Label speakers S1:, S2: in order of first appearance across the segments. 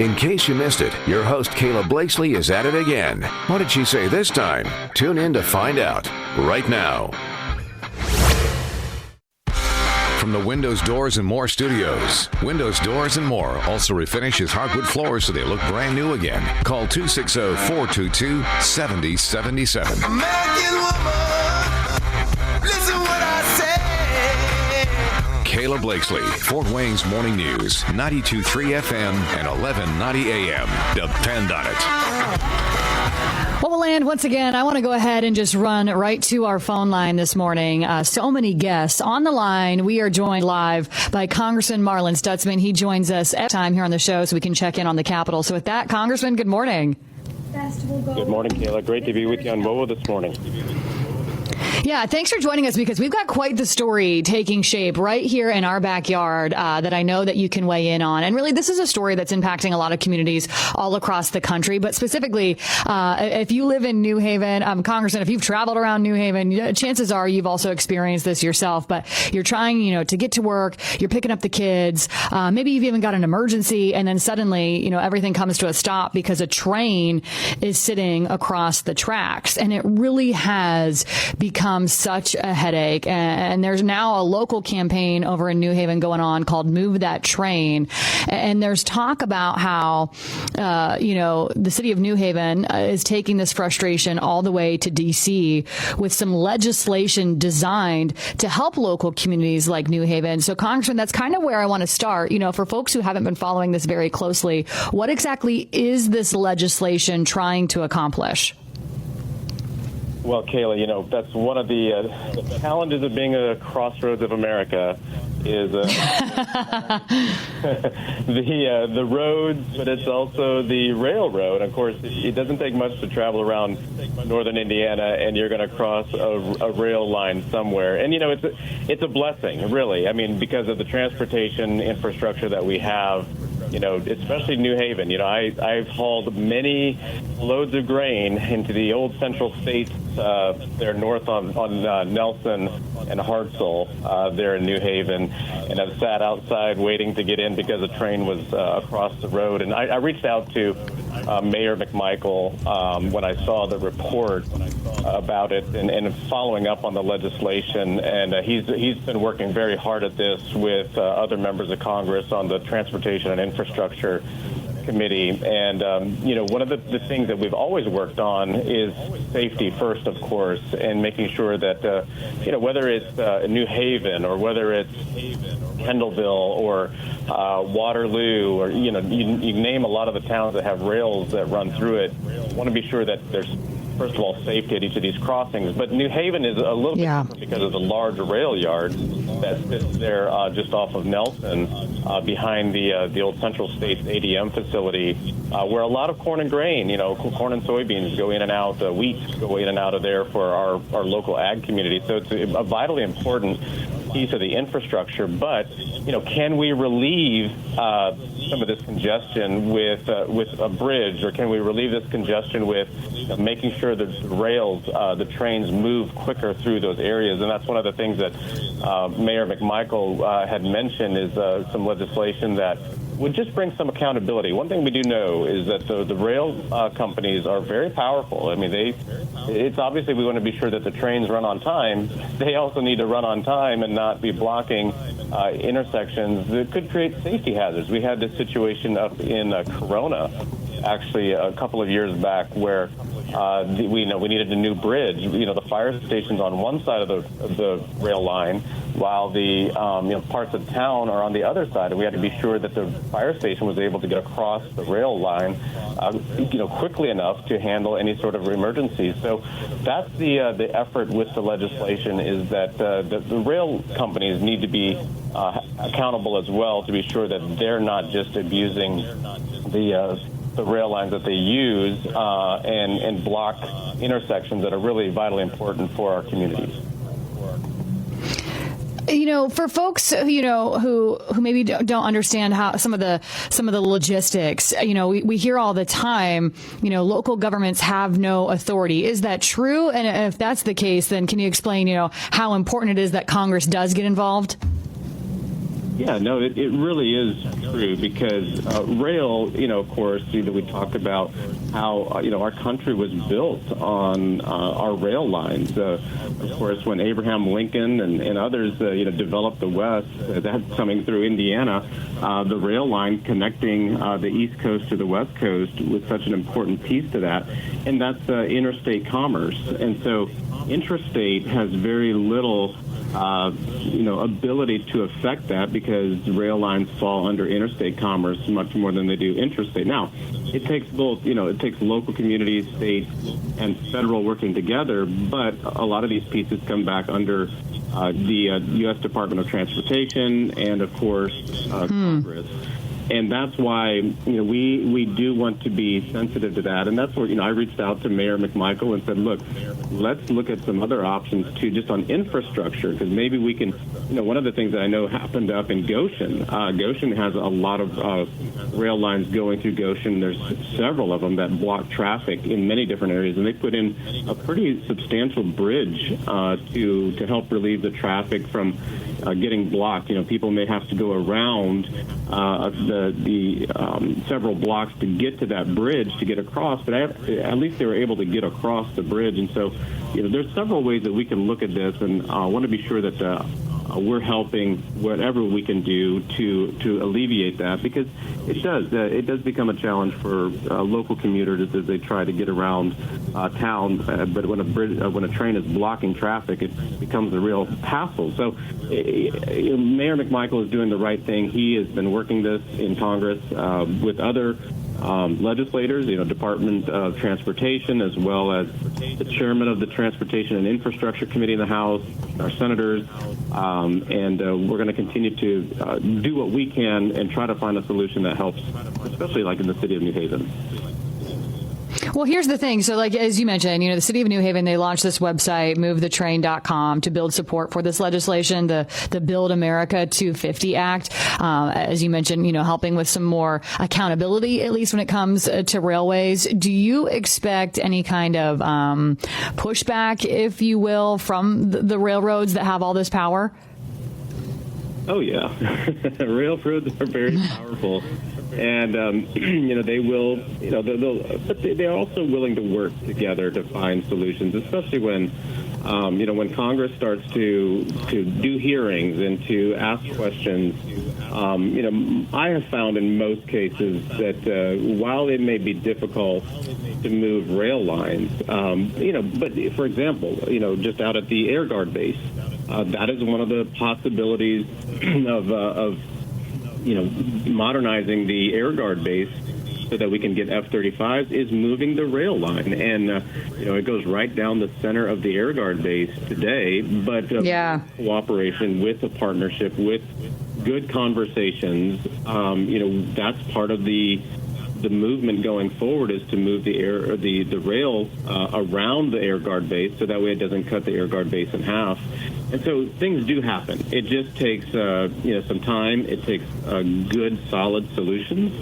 S1: In case you missed it, your host Kayla Blakesley is at it again. What did she say this time? Tune in to find out right now. From the Windows, Doors, and More studios, Windows, Doors, and More also refinishes hardwood floors so they look brand new again. Call 260-422-7077. American woman, listen what I say. Kayla Blakesley, Fort Wayne's Morning News, 92.3 FM and 1190 AM. Depend on it.
S2: Well, and once again, I want to go ahead and just run right to our phone line this morning. So many guests on the line. We are joined live by Congressman Marlin Stutzman. He joins us every time here on the show so we can check in on the Capitol. So with that, Congressman, good morning.
S3: Good morning, Kayla. Great to be with you on WOWO this morning.
S2: Yeah, thanks for joining us because we've got quite the story taking shape right here in our backyard that I know that you can weigh in on. And really, this is a story that's impacting a lot of communities all across the country. But specifically, if you live in New Haven, Congressman, if you've traveled around New Haven, chances are you've also experienced this yourself. But you're trying, to get to work. You're picking up the kids. Maybe you've even got an emergency. And then suddenly, everything comes to a stop because a train is sitting across the tracks. And it really has become such a headache. And there's now a local campaign over in New Haven going on called Move That Train. And there's talk about how, the city of New Haven is taking this frustration all the way to D.C. with some legislation designed to help local communities like New Haven. So, Congressman, that's kind of where I want to start. For folks who haven't been following this very closely, what exactly is this legislation trying to accomplish?
S3: Well, Kayla, that's one of the challenges of being a crossroads of America is the roads, but it's also the railroad. Of course, it doesn't take much to travel around northern Indiana, and you're going to cross a rail line somewhere. And it's a blessing, really. I mean, because of the transportation infrastructure that we have. Especially New Haven. I've hauled many loads of grain into the old Central States there north on Nelson and Hartselle there in New Haven, and I've sat outside waiting to get in because the train was across the road. And I reached out to Mayor McMichael when I saw the report about it and following up on the legislation. And he's been working very hard at this with other members of Congress on the Transportation and Infrastructure Committee. And, one of the things that we've always worked on is safety first, of course, and making sure that, whether it's New Haven or whether it's Kendallville or Waterloo or, you name a lot of the towns that have rails that run through it, want to be sure that there's, first of all, safety at each of these crossings. But New Haven is a little bit different because of the large rail yard that sits there just off of Nelson behind the old Central States ADM facility where a lot of corn and grain, corn and soybeans go in and out, wheat go in and out of there for our local ag community. So it's a vitally important piece of the infrastructure. But, can we relieve some of this congestion with a bridge, or can we relieve this congestion with making sure that the rails, the trains move quicker through those areas? And that's one of the things that Mayor McMichael had mentioned is some legislation that would just bring some accountability. One thing we do know is that the rail companies are very powerful. I mean, it's obviously we want to be sure that the trains run on time. They also need to run on time and not be blocking intersections that could create safety hazards. We had this situation up in Corona, actually a couple of years back, where we needed a new bridge. The fire station's on one side of the rail line, while the parts of town are on the other side, and we had to be sure that the fire station was able to get across the rail line, quickly enough to handle any sort of emergency. So that's the effort with the legislation, is that the rail companies need to be accountable as well, to be sure that they're not just abusing the rail lines that they use and block intersections that are really vitally important for our communities.
S2: For folks, who maybe don't understand how some of the logistics, we hear all the time, local governments have no authority. Is that true? And if that's the case, then can you explain, how important it is that Congress does get involved?
S3: Yeah, no, it really is true because rail, of course, we talk about how, our country was built on our rail lines. Of course, when Abraham Lincoln and others, developed the West, that's coming through Indiana, the rail line connecting the East Coast to the West Coast was such an important piece to that. And that's interstate commerce. And so intrastate has very little ability to affect that because rail lines fall under interstate commerce much more than they do intrastate. Now, it takes both, it takes local communities, states, and federal working together, but a lot of these pieces come back under the U.S. Department of Transportation and, of course, Congress. And that's why, we do want to be sensitive to that. And that's where, I reached out to Mayor McMichael and said, look, let's look at some other options, too, just on infrastructure, because maybe we can, one of the things that I know happened up in Goshen, Goshen has a lot of rail lines going through Goshen. There's several of them that block traffic in many different areas, and they put in a pretty substantial bridge to help relieve the traffic from getting blocked. People may have to go around the several blocks to get to that bridge to get across, but at least they were able to get across the bridge. And so, there's several ways that we can look at this, and I want to be sure that we're helping whatever we can do to alleviate that, because it does become a challenge for local commuters as they try to get around town. But when a train is blocking traffic, it becomes a real hassle. So Mayor McMichael is doing the right thing. He has been working this in Congress with other legislators, Department of Transportation, as well as the chairman of the Transportation and Infrastructure Committee in the House, our senators, and we're going to continue to do what we can and try to find a solution that helps, especially like in the city of New Haven.
S2: Well, here's the thing. So, like, as you mentioned, the city of New Haven, they launched this website, movethetrain.com, to build support for this legislation, the Build America 250 Act. As you mentioned, helping with some more accountability, at least when it comes to railways. Do you expect any kind of pushback, if you will, from the railroads that have all this power?
S3: Oh, yeah. Railroads are very powerful. And, they will, but they're also willing to work together to find solutions, especially when, when Congress starts to do hearings and to ask questions. I have found in most cases that while it may be difficult to move rail lines, but for example, just out at the Air Guard base, that is one of the possibilities of modernizing the Air Guard base so that we can get F-35s is moving the rail line. And, it goes right down the center of the Air Guard base today, but cooperation with a partnership, with good conversations, that's part of the movement going forward is to move the rail around the Air Guard base so that way it doesn't cut the Air Guard base in half. And so things do happen. It just takes some time. It takes good, solid solutions,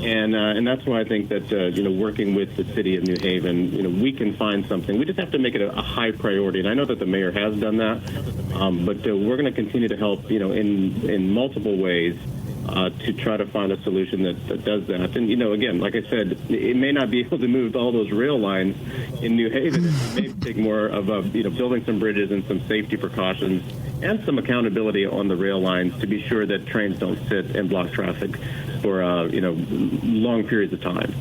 S3: and that's why I think that working with the city of New Haven, we can find something. We just have to make it a high priority. And I know that the mayor has done that, but we're going to continue to help in multiple ways. To try to find a solution that does that. And, again, like I said, it may not be able to move all those rail lines in New Haven. It may take more of building some bridges and some safety precautions and some accountability on the rail lines to be sure that trains don't sit and block traffic for, long periods of time.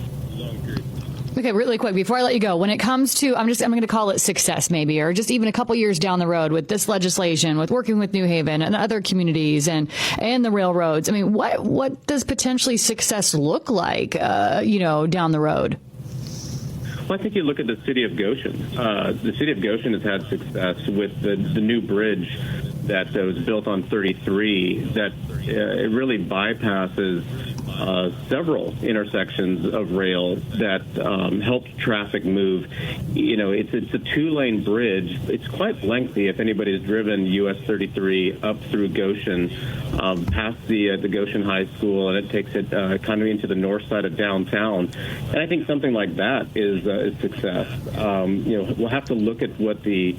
S2: Okay, really quick, before I let you go, when it comes to, I'm going to call it success maybe, or just even a couple years down the road with this legislation, with working with New Haven and other communities and the railroads. I mean, what does potentially success look like, down the road?
S3: Well, I think you look at the city of Goshen. The city of Goshen has had success with the new bridge that was built on 33 that it really bypasses several intersections of rail that helped traffic move. It's a 2-lane bridge. It's quite lengthy if anybody's driven US 33 up through Goshen, past the Goshen High School, and it takes it kind of into the north side of downtown. And I think something like that is success. We'll have to look at what the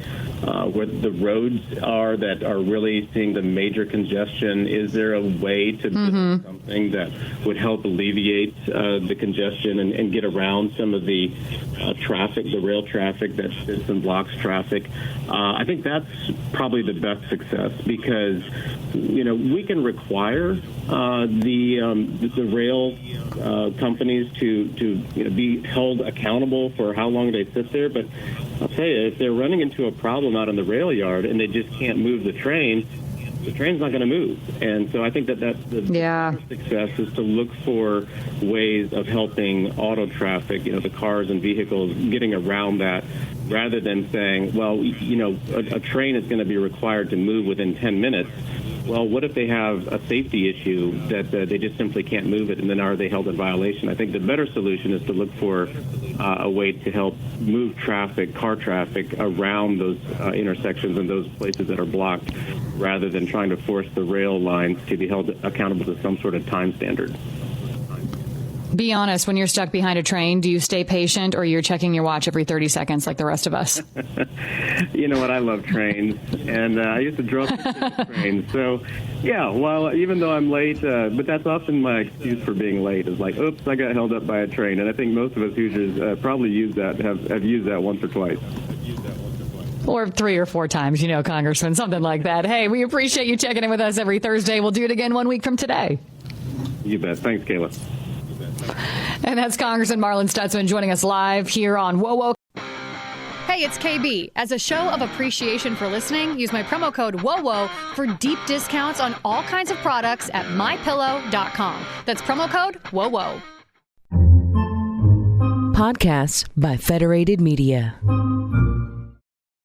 S3: roads are that are really seeing the major congestion. Is there a way to build something that would help alleviate the congestion and get around some of the traffic, the rail traffic that sits and blocks traffic? I think that's probably the best success, because we can require the rail companies to be held accountable for how long they sit there. But I'll tell you, if they're running into a problem out in the rail yard and they just can't move the train's not going to move. And so I think that's the success is to look for ways of helping auto traffic, the cars and vehicles, getting around that, rather than saying, well, a train is going to be required to move within 10 minutes. Well, what if they have a safety issue that they just simply can't move it, and then are they held in violation? I think the better solution is to look for a way to help move traffic, car traffic, around those intersections and those places that are blocked, rather than trying to force the rail lines to be held accountable to some sort of time standard.
S2: Be honest, when you're stuck behind a train, do you stay patient, or you're checking your watch every 30 seconds like the rest of us?
S3: You know what? I love trains, and I used to draw trains. So, yeah, well, even though I'm late, but that's often my excuse for being late, is like, oops, I got held up by a train. And I think most of us Hoosiers probably use that, have used that once or twice.
S2: Or 3 or 4 times, Congressman, something like that. Hey, we appreciate you checking in with us every Thursday. We'll do it again 1 week from today.
S3: You bet. Thanks, Kayla.
S2: And that's Congressman Marlin Stutzman joining us live here on Whoa Whoa. Hey, it's KB. As a show of appreciation for listening, use my promo code WOWO for deep discounts on all kinds of products at mypillow.com. That's promo code WOWO.
S4: Podcasts by Federated Media.